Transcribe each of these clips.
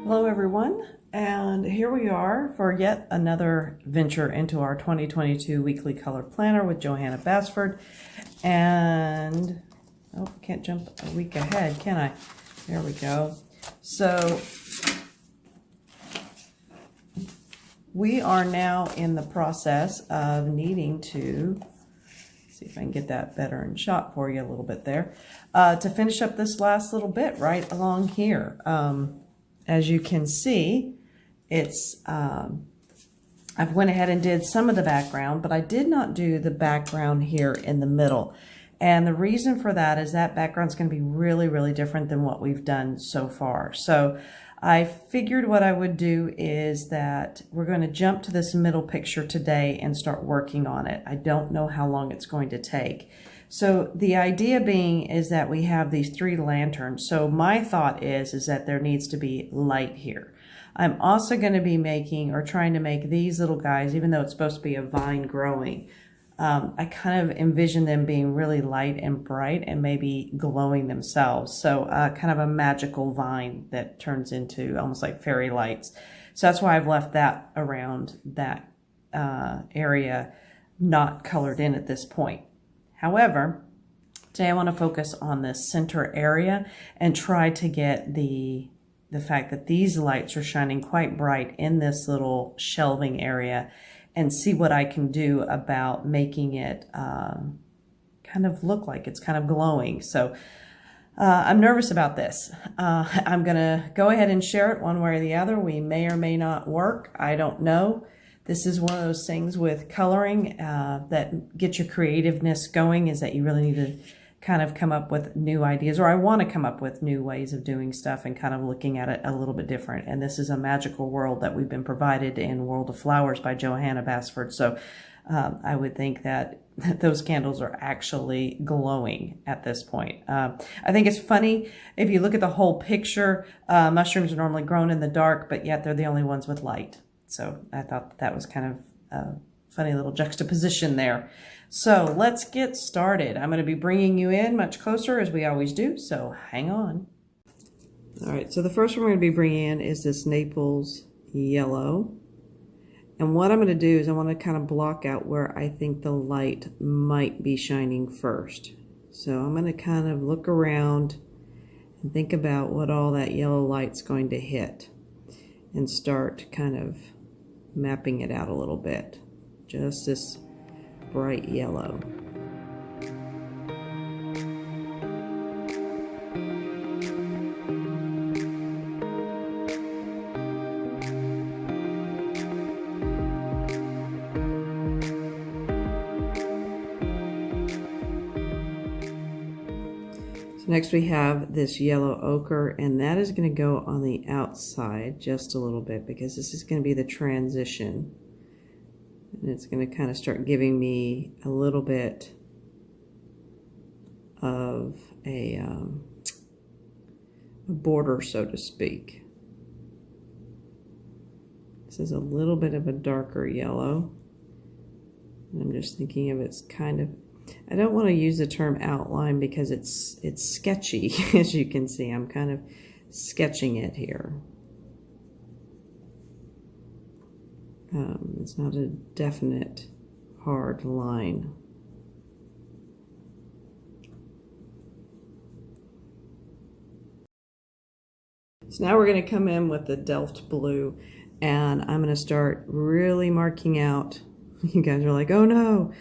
Hello everyone, and here we are for yet another venture into our 2022 weekly color planner with Johanna Basford. And oh, can't jump a week ahead, can I? There we go. So we are now in the process of needing to see if I can get that better in shot for you a little bit there, to finish up this last little bit right along here. As you can see, it's I've went ahead and did some of the background, but I did not do the background here in the middle. And the reason for that is that background's going to be really, really different than what we've done so far. So I figured what I would do is that we're going to jump to this middle picture today and start working on it. I don't know how long it's going to take. So the idea being is that we have these three lanterns. So my thought is that there needs to be light here. I'm also going to be making or trying to make these little guys, even though it's supposed to be a vine growing, I kind of envision them being really light and bright and maybe glowing themselves. So kind of a magical vine that turns into almost like fairy lights. So that's why I've left that around that area not colored in at this point. However, today I want to focus on this center area and try to get the fact that these lights are shining quite bright in this little shelving area and see what I can do about making it kind of look like it's kind of glowing. So I'm nervous about this. I'm going to go ahead and share it one way or the other. We may or may not work. I don't know. This is one of those things with coloring that gets your creativeness going, is that you really need to kind of come up with new ideas, or I want to come up with new ways of doing stuff and kind of looking at it a little bit different. And this is a magical world that we've been provided in World of Flowers by Johanna Basford. So I would think that those candles are actually glowing at this point. I think it's funny, if you look at the whole picture, mushrooms are normally grown in the dark, but yet they're the only ones with light. So I thought that was kind of a funny little juxtaposition there. So let's get started. I'm going to be bringing you in much closer as we always do, so hang on. All right, so the first one we're going to be bringing in is this Naples Yellow. And what I'm going to do is I want to kind of block out where I think the light might be shining first. So I'm going to kind of look around and think about what all that yellow light's going to hit and start kind of mapping it out a little bit. Just this bright yellow. Next we have this yellow ochre, and that is going to go on the outside just a little bit because this is going to be the transition. And it's going to kind of start giving me a little bit of a border, so to speak. This is a little bit of a darker yellow. And I'm just thinking of it's kind of, I don't want to use the term outline because it's sketchy. As you can see, I'm kind of sketching it here. It's not a definite hard line. So now we're going to come in with the Delft blue, and I'm going to start really marking out. You guys are like, oh no.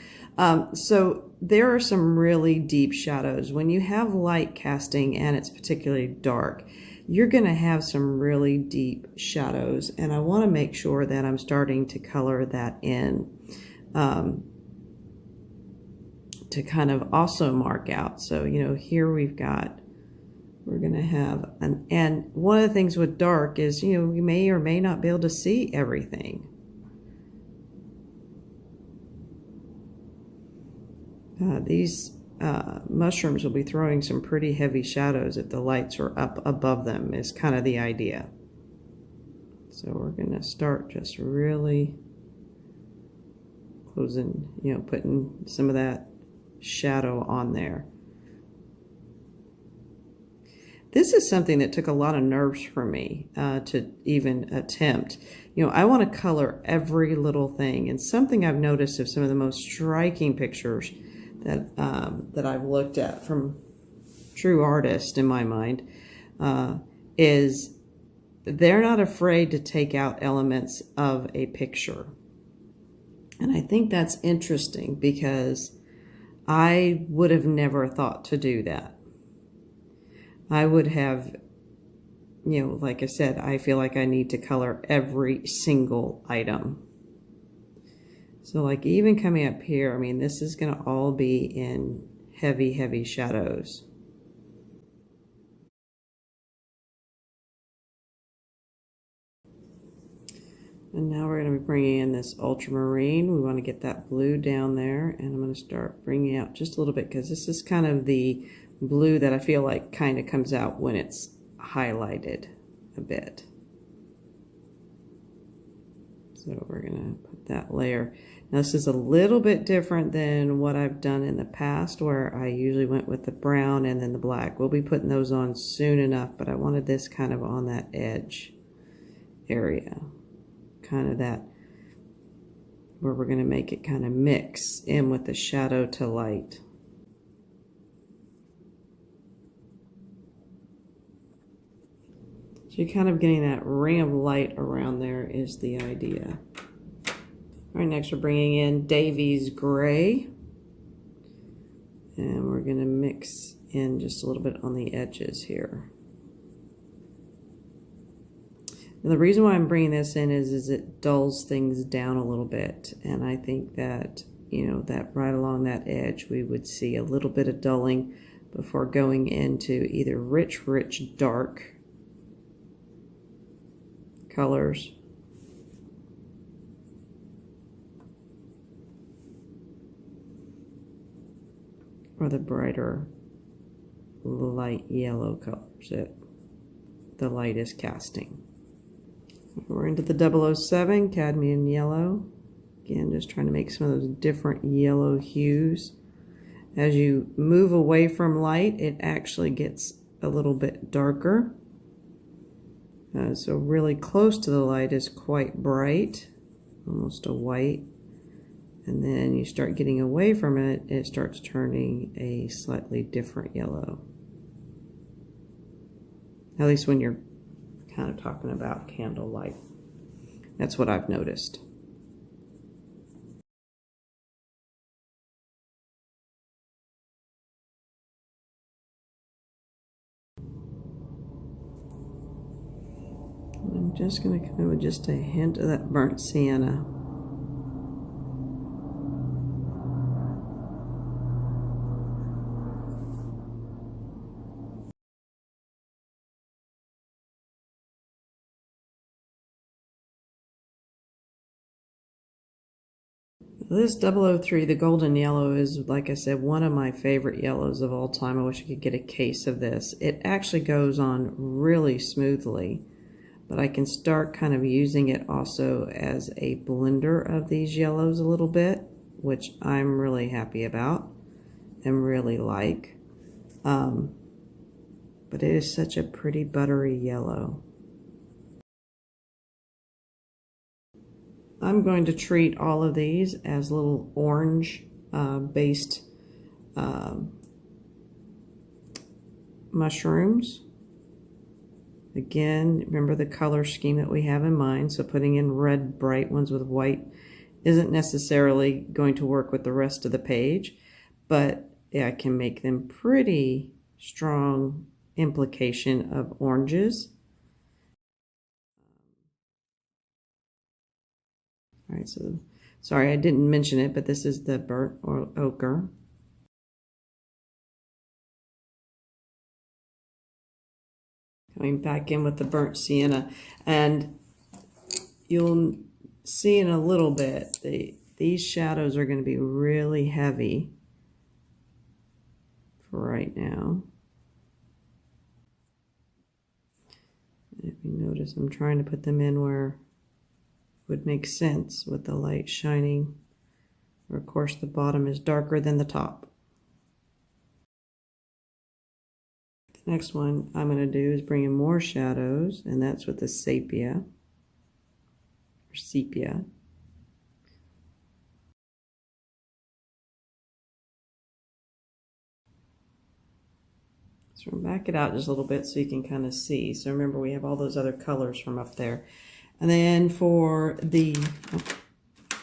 So there are some really deep shadows. When you have light casting and it's particularly dark, you're going to have some really deep shadows, and I want to make sure that I'm starting to color that in to kind of also mark out. So, you know, here we're going to have, and one of the things with dark is, you know, you may or may not be able to see everything. These mushrooms will be throwing some pretty heavy shadows if the lights are up above them, is kind of the idea. So we're going to start just really closing, you know, putting some of that shadow on there. this is something that took a lot of nerves for me to even attempt. You know, I want to color every little thing, and something I've noticed of some of the most striking pictures that that I've looked at from true artists in my mind is they're not afraid to take out elements of a picture. And I think that's interesting because I would have never thought to do that. I would have, you know, like I said, I feel like I need to color every single item. So like even coming up here, I mean, this is going to all be in heavy, heavy shadows. And now we're going to be bringing in this ultramarine. We want to get that blue down there, and I'm going to start bringing out just a little bit because this is kind of the blue that I feel like kind of comes out when it's highlighted a bit. So we're going to put that layer. Now this is a little bit different than what I've done in the past where I usually went with the brown and then the black. We'll be putting those on soon enough, but I wanted this kind of on that edge area. Kind of that where we're going to make it kind of mix in with the shadow to light. So you're kind of getting that ring of light around there is the idea. All right, next we're bringing in Davy's Gray. And we're going to mix in just a little bit on the edges here. And the reason why I'm bringing this in is it dulls things down a little bit. And I think that, you know, that right along that edge, we would see a little bit of dulling before going into either rich, dark colors. Or the brighter light yellow colors that the light is casting. We're into the 007 Cadmium Yellow. Again, just trying to make some of those different yellow hues. As you move away from light, it actually gets a little bit darker. So really close to the light is quite bright, almost a white. And then you start getting away from it, it starts turning a slightly different yellow. At least when you're kind of talking about candlelight. That's what I've noticed. I'm just going to come in with just a hint of that burnt sienna. This 003, the golden yellow, is, like I said, one of my favorite yellows of all time. I wish I could get a case of this. It actually goes on really smoothly, but I can start kind of using it also as a blender of these yellows a little bit, which I'm really happy about and really like. But it is such a pretty buttery yellow. I'm going to treat all of these as little orange based mushrooms. Again, remember the color scheme that we have in mind. So putting in red bright ones with white isn't necessarily going to work with the rest of the page, but yeah, I can make them pretty strong implication of oranges. All right, so sorry I didn't mention it, but this is the burnt ochre. Coming back in with the burnt sienna, and you'll see in a little bit these shadows are going to be really heavy for right now. If you notice, I'm trying to put them in where would make sense with the light shining. Or of course the bottom is darker than the top. Next one I'm going to do is bring in more shadows, and that's with the sepia. So we'll back it out just a little bit so you can kind of see. So remember, we have all those other colors from up there. And then for the... All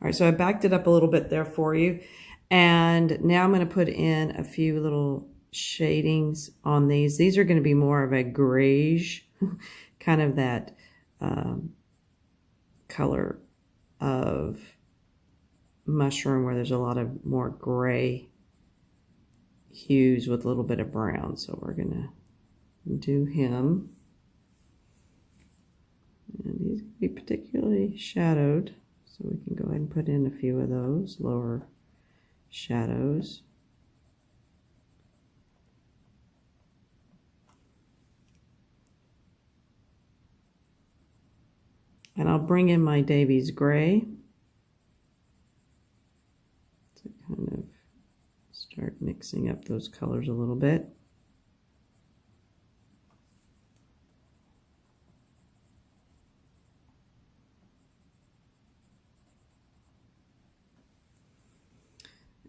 right, so I backed it up a little bit there for you. And now I'm going to put in a few little shadings on these. These are going to be more of a grayish, kind of that color of mushroom where there's a lot of more gray hues with a little bit of brown. So we're going to do him. And he's going to be particularly shadowed. So we can go ahead and put in a few of those lower shadows. And I'll bring in my Davies Gray to kind of start mixing up those colors a little bit.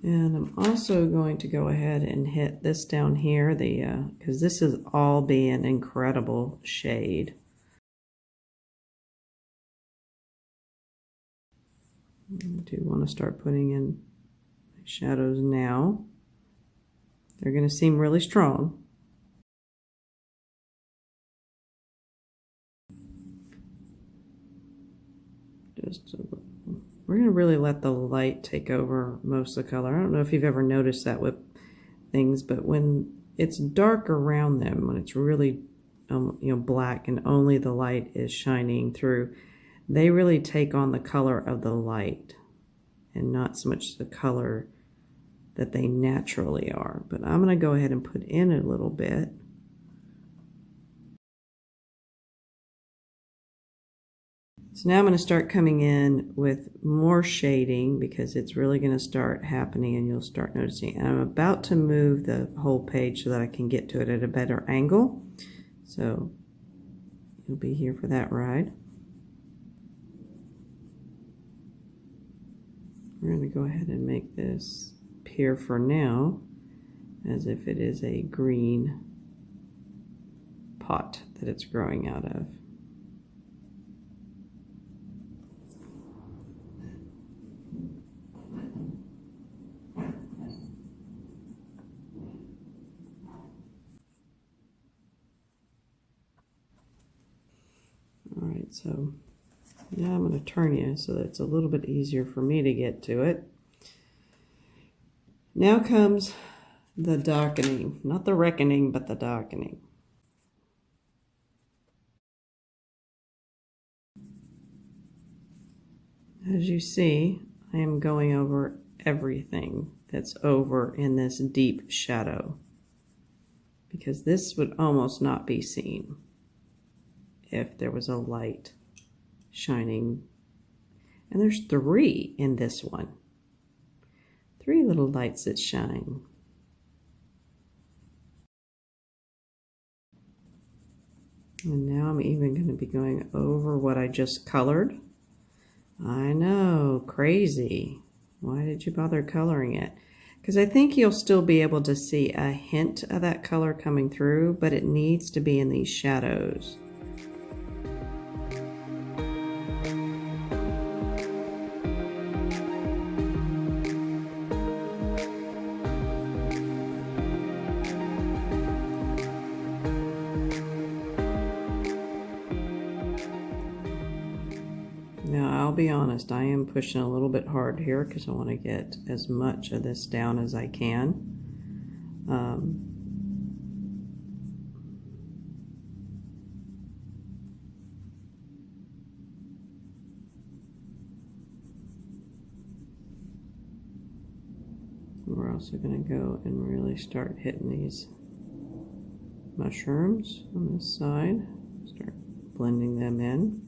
And I'm also going to go ahead and hit this down here, because this is all be an incredible shade. I do want to start putting in my shadows now. They're going to seem really strong. Just a little. We're going to really let the light take over most of the color. I don't know if you've ever noticed that with things, but when it's dark around them, when it's really black and only the light is shining through, they really take on the color of the light and not so much the color that they naturally are. But I'm going to go ahead and put in a little bit. So now I'm going to start coming in with more shading because it's really going to start happening and you'll start noticing. And I'm about to move the whole page so that I can get to it at a better angle. So you'll be here for that ride. We're going to go ahead and make this appear for now as if it is a green pot that it's growing out of. All right, so now I'm going to turn you so that it's a little bit easier for me to get to it. Now comes the darkening, not the reckoning, but the darkening. As you see, I am going over everything that's over in this deep shadow because this would almost not be seen if there was a light shining. And there's 3 in this one. 3 little lights that shine. And now I'm even going to be going over what I just colored. I know, crazy. Why did you bother coloring it? Because I think you'll still be able to see a hint of that color coming through, but it needs to be in these shadows. Now, I'll be honest, I am pushing a little bit hard here because I want to get as much of this down as I can. We're also going to go and really start hitting these mushrooms on this side. Start blending them in.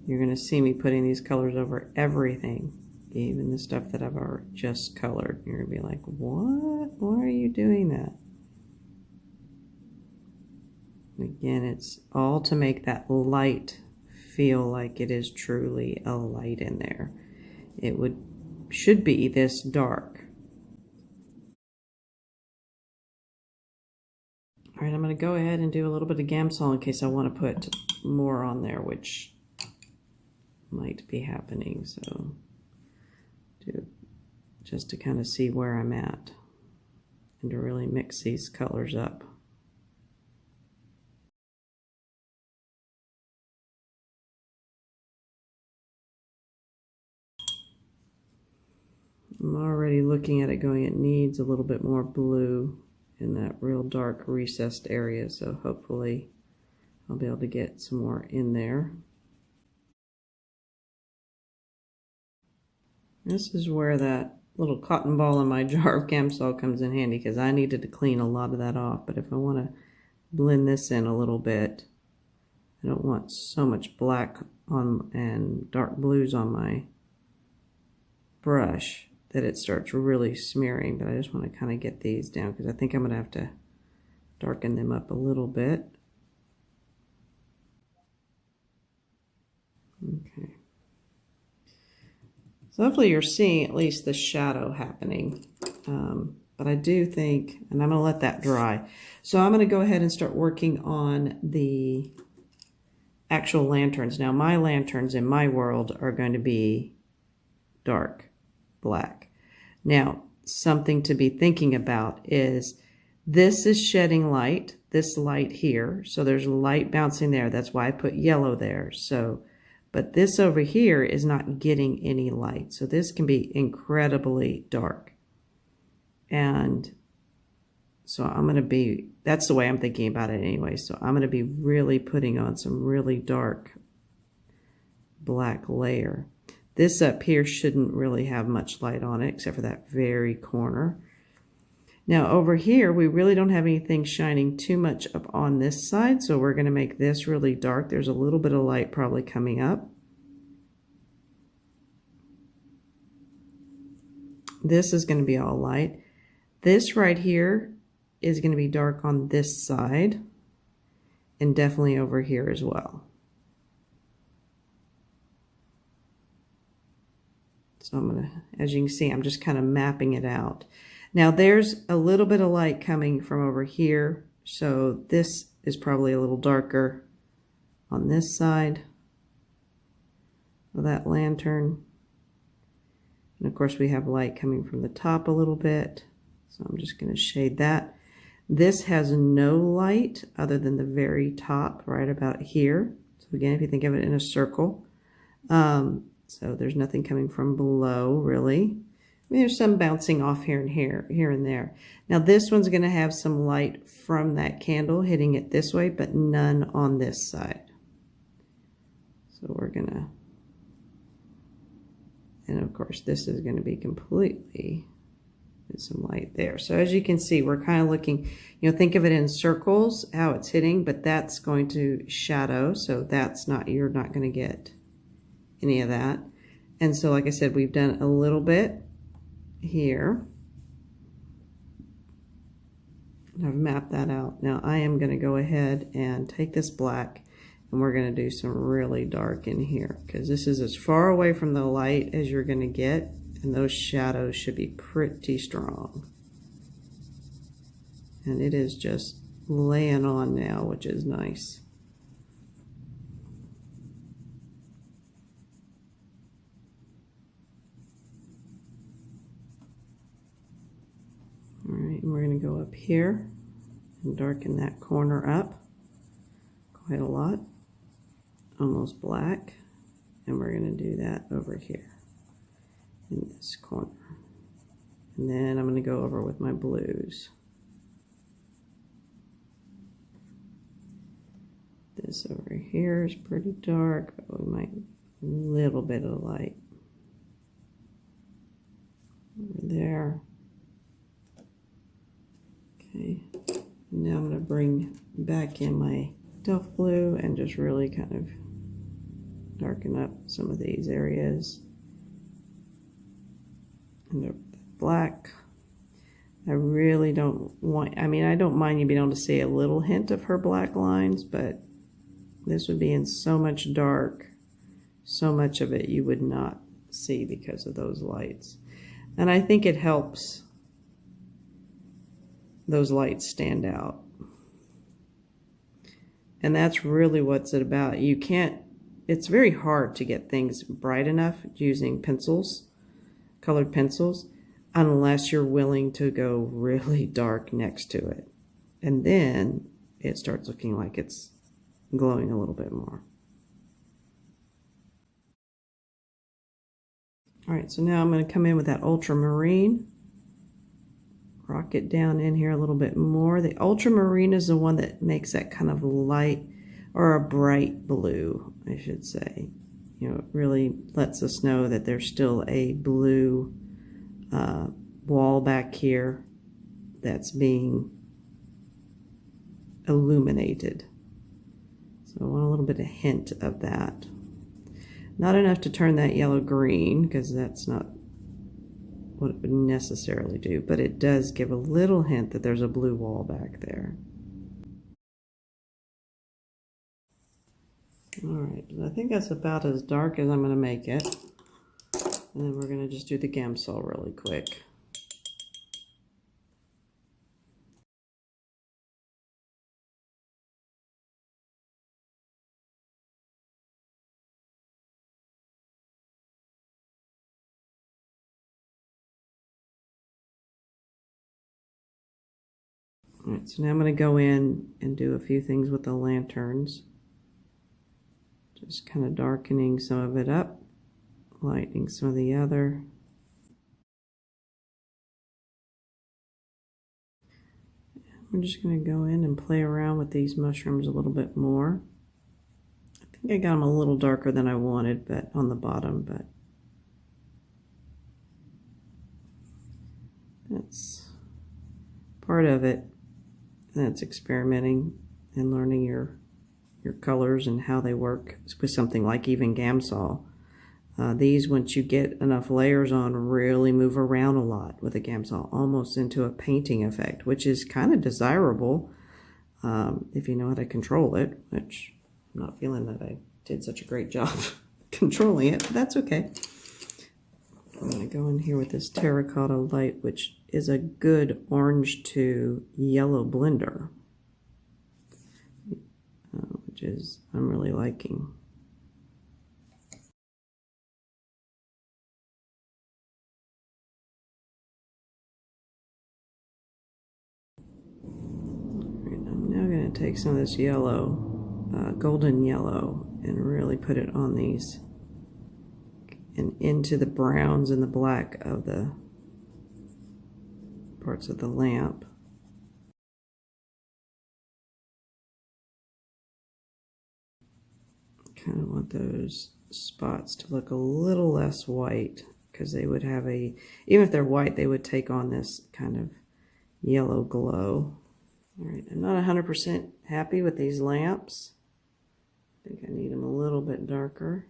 You're going to see me putting these colors over everything, even the stuff that I've already just colored. You're going to be like, what? Why are you doing that? Again, it's all to make that light feel like it is truly a light in there. It should be this dark. All right, I'm going to go ahead and do a little bit of Gamsol in case I want to put more on there, which might be happening. So just to kind of see where I'm at and to really mix these colors up. I'm already looking at it going, it needs a little bit more blue in that real dark recessed area, so hopefully I'll be able to get some more in there. This is where that little cotton ball in my jar of Gamsol comes in handy, because I needed to clean a lot of that off. But if I want to blend this in a little bit, I don't want so much black on and dark blues on my brush that it starts really smearing. But I just want to kind of get these down, because I think I'm going to have to darken them up a little bit. Okay. So hopefully you're seeing at least the shadow happening. But I do think, and I'm going to let that dry. So I'm going to go ahead and start working on the actual lanterns. Now my lanterns in my world are going to be dark black. Now something to be thinking about is this is shedding light, this light here. So there's light bouncing there. That's why I put yellow there. But this over here is not getting any light. So this can be incredibly dark. And so I'm going to be, that's the way I'm thinking about it anyway. So I'm going to be really putting on some really dark black layer. This up here shouldn't really have much light on it except for that very corner. Now over here, we really don't have anything shining too much up on this side, so we're going to make this really dark. There's a little bit of light probably coming up. This is going to be all light. This right here is going to be dark on this side, and definitely over here as well. So I'm going to, as you can see, I'm just kind of mapping it out. Now there's a little bit of light coming from over here, so this is probably a little darker on this side of that lantern. And of course we have light coming from the top a little bit, so I'm just going to shade that. This has no light other than the very top right about here. So again, if you think of it in a circle, so there's nothing coming from below really. I mean, there's some bouncing off here and there. Now this one's going to have some light from that candle hitting it this way, but none on this side. So we're going to, and of course this is going to be completely with some light there. So as you can see, we're kind of looking, you know, think of it in circles, how it's hitting, but that's going to shadow. So that's not, you're not going to get any of that. And so like I said, we've done a little bit here. I've mapped that out. Now I am going to go ahead and take this black and we're going to do some really dark in here, because this is as far away from the light as you're going to get, and those shadows should be pretty strong. And it is just laying on now, which is nice. All right, and we're going to go up here and darken that corner up quite a lot, almost black, and we're going to do that over here in this corner. And then I'm going to go over with my blues. This over here is pretty dark, but we might a little bit of light over there. Okay, now I'm going to bring back in my Delft blue and just really kind of darken up some of these areas. And the black. I really don't want, I mean, I don't mind you being able to see a little hint of her black lines, but this would be in so much dark, so much of it you would not see because of those lights. And I think it helps those lights stand out. And that's really what's it about. You can't, it's very hard to get things bright enough using pencils, colored pencils, unless you're willing to go really dark next to it. And then it starts looking like it's glowing a little bit more. All right, so now I'm going to come in with that Ultramarine. Rock it down in here a little bit more. The Ultramarine is the one that makes that kind of light, or a bright blue, I should say. You know, it really lets us know that there's still a blue wall back here that's being illuminated. So I want a little bit of hint of that. Not enough to turn that yellow green, because that's not what it would necessarily do, but it does give a little hint that there's a blue wall back there. All right, I think that's about as dark as I'm going to make it. And then we're going to just do the Gamsol really quick. All right, so now I'm going to go in and do a few things with the lanterns. Just kind of darkening some of it up, lightening some of the other. I'm just going to go in and play around with these mushrooms a little bit more. I think I got them a little darker than I wanted, but on the bottom, but that's part of it. That's experimenting and learning your colors and how they work with something like even Gamsol. These, once you get enough layers on, really move around a lot with a Gamsol, almost into a painting effect, which is kind of desirable if you know how to control it, which I'm not feeling that I did such a great job controlling it, but that's okay. I'm going to go in here with this terracotta light, which is a good orange to yellow blender, which is I'm really liking. I'm now going to take some of this yellow, golden yellow, and really put it on these and into the browns and the black of the parts of the lamp. Kind of want those spots to look a little less white, because they would have a, even if they're white, they would take on this kind of yellow glow. All right, I'm not 100% happy with these lamps. I think I need them a little bit darker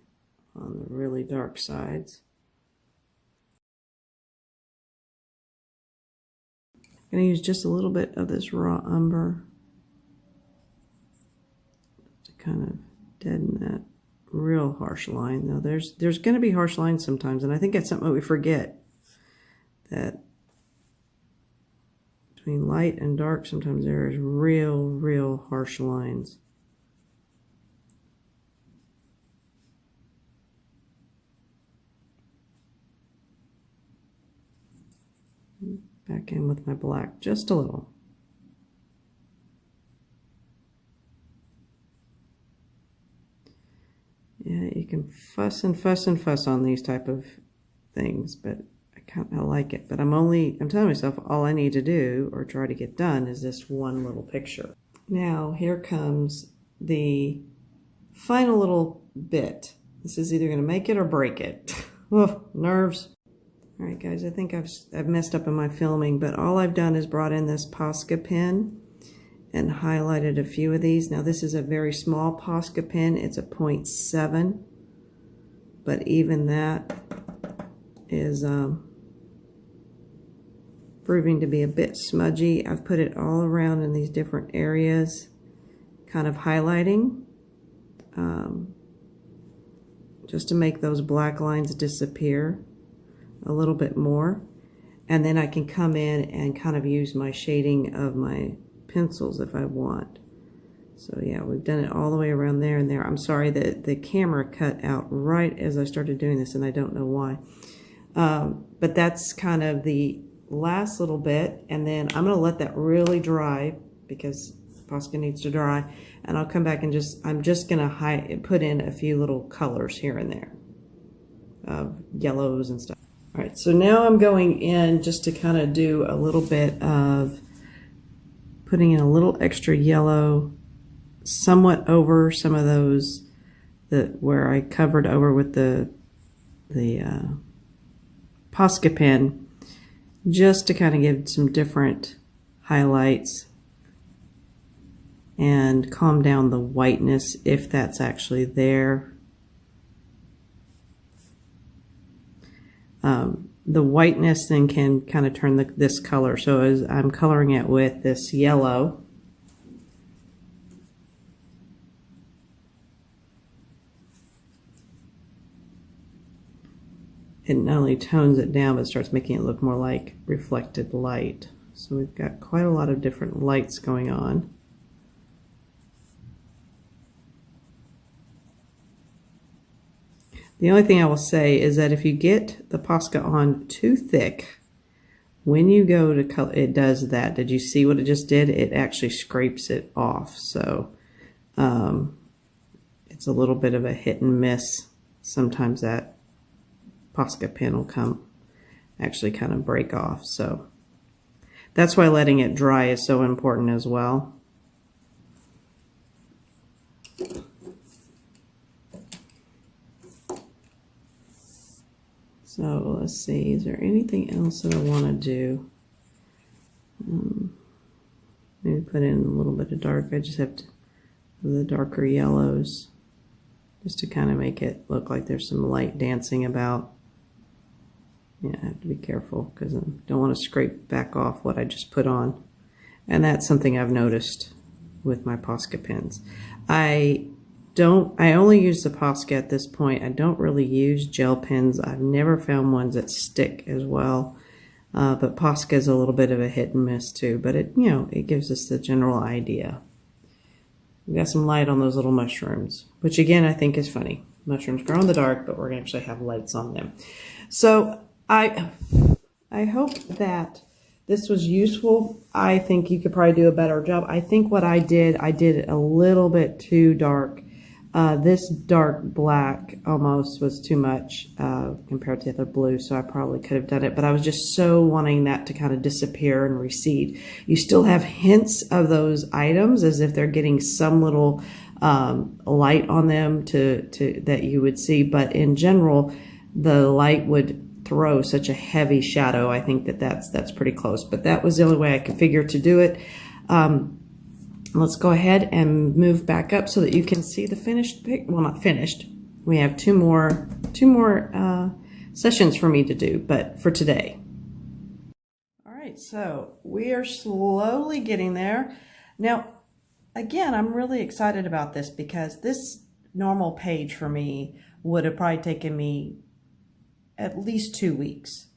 on the really dark sides. I'm going to use just a little bit of this raw umber to kind of deaden that real harsh line. Now there's going to be harsh lines sometimes, and I think that's something that we forget, that between light and dark sometimes there is real harsh lines. Back in with my black just a little. Yeah, you can fuss and fuss and fuss on these type of things, but I kind of like it. But I'm telling myself all I need to do or try to get done is this one little picture. Now here comes the final little bit. This is either going to make it or break it. Oh, nerves. All right, guys, I think I've messed up in my filming, but all I've done is brought in this Posca pen and highlighted a few of these. Now, this is a very small Posca pen. It's a 0.7, but but even that is proving to be a bit smudgy. I've put it all around in these different areas, kind of highlighting, just to make those black lines disappear a little bit more. And then I can come in and kind of use my shading of my pencils if I want. So yeah, we've done it all the way around there and there. I'm sorry that the camera cut out right as I started doing this, and I don't know why. But that's kind of the last little bit, and then I'm going to let that really dry because Posca needs to dry, and I'll come back and I'm just going to put in a few little colors here and there, yellows and stuff. All right, so now I'm going in just to kind of do a little bit of putting in a little extra yellow, somewhat over some of those where I covered over with the Posca pen, just to kind of give some different highlights and calm down the whiteness if that's actually there. The whiteness then can kind of turn this color. So as I'm coloring it with this yellow, it not only tones it down, but starts making it look more like reflected light. So we've got quite a lot of different lights going on. The only thing I will say is that if you get the Posca on too thick, when you go to color, it does that. Did you see what it just did? It actually scrapes it off. So it's a little bit of a hit and miss. Sometimes that Posca pen will actually kind of break off. So that's why letting it dry is so important as well. So let's see, is there anything else that I want to do? Maybe put in a little bit of dark. I just have to the darker yellows just to kind of make it look like there's some light dancing about. Yeah, I have to be careful because I don't want to scrape back off what I just put on. And that's something I've noticed with my Posca pens. I only use the Posca at this point. I don't really use gel pens. I've never found ones that stick as well. But Posca is a little bit of a hit and miss too, but it gives us the general idea. We got some light on those little mushrooms, which again, I think is funny. Mushrooms grow in the dark, but we're going to actually have lights on them. So I hope that this was useful. I think you could probably do a better job. I think what I did it a little bit too dark. This dark black almost was too much compared to the blue, so I probably could have done it, but I was just so wanting that to kind of disappear and recede. You still have hints of those items as if they're getting some little light on them that you would see, but in general, the light would throw such a heavy shadow. I think that's pretty close, but that was the only way I could figure to do it. Let's go ahead and move back up so that you can see the finished pic. Well, not finished. We have two more sessions for me to do, but for today. All right, so we are slowly getting there. Now, again, I'm really excited about this because this normal page for me would have probably taken me at least 2 weeks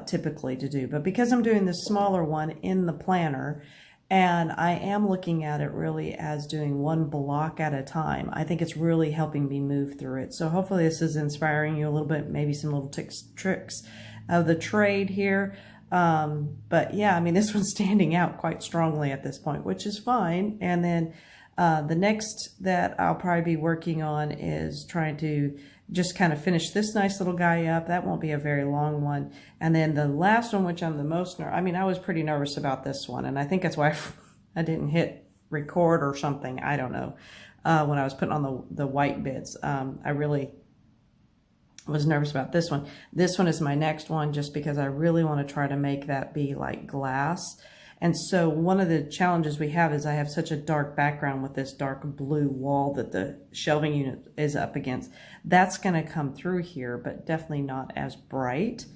typically to do, but because I'm doing this smaller one in the planner, and I am looking at it really as doing one block at a time, I think it's really helping me move through it. So hopefully this is inspiring you a little bit, maybe some little tricks of the trade here. But yeah, I mean, this one's standing out quite strongly at this point, which is fine. And then the next that I'll probably be working on is trying to just kind of finish this nice little guy up. That won't be a very long one. And then the last one, which I'm the most I was pretty nervous about this one, and I think that's why I didn't hit record or something. I don't know. When I was putting on the white bits, I really was nervous about this one. This one is my next one just because I really want to try to make that be like glass. And so one of the challenges we have is I have such a dark background with this dark blue wall that the shelving unit is up against. That's going to come through here, but definitely not as bright.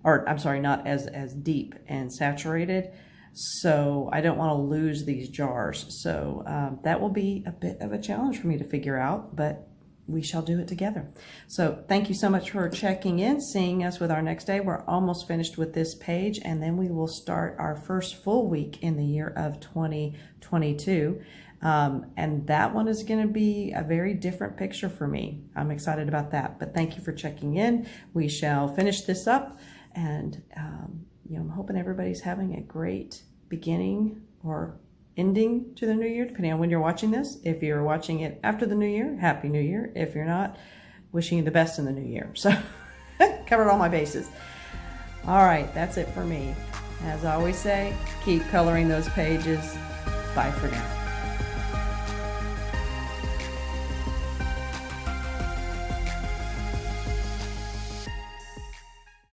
or I'm sorry, not as deep and saturated. So I don't want to lose these jars. So that will be a bit of a challenge for me to figure out, but we shall do it together. So thank you so much for checking in, seeing us with our next day. We're almost finished with this page, and then we will start our first full week in the year of 2022. And that one is going to be a very different picture for me. I'm excited about that, but thank you for checking in. We shall finish this up, and I'm hoping everybody's having a great beginning or ending to the new year, depending on when you're watching this. If you're watching it after the new year, Happy New Year. If you're not, wishing you the best in the new year. So covered all my bases. All right, that's it for me. As I always say, keep coloring those pages. Bye for now.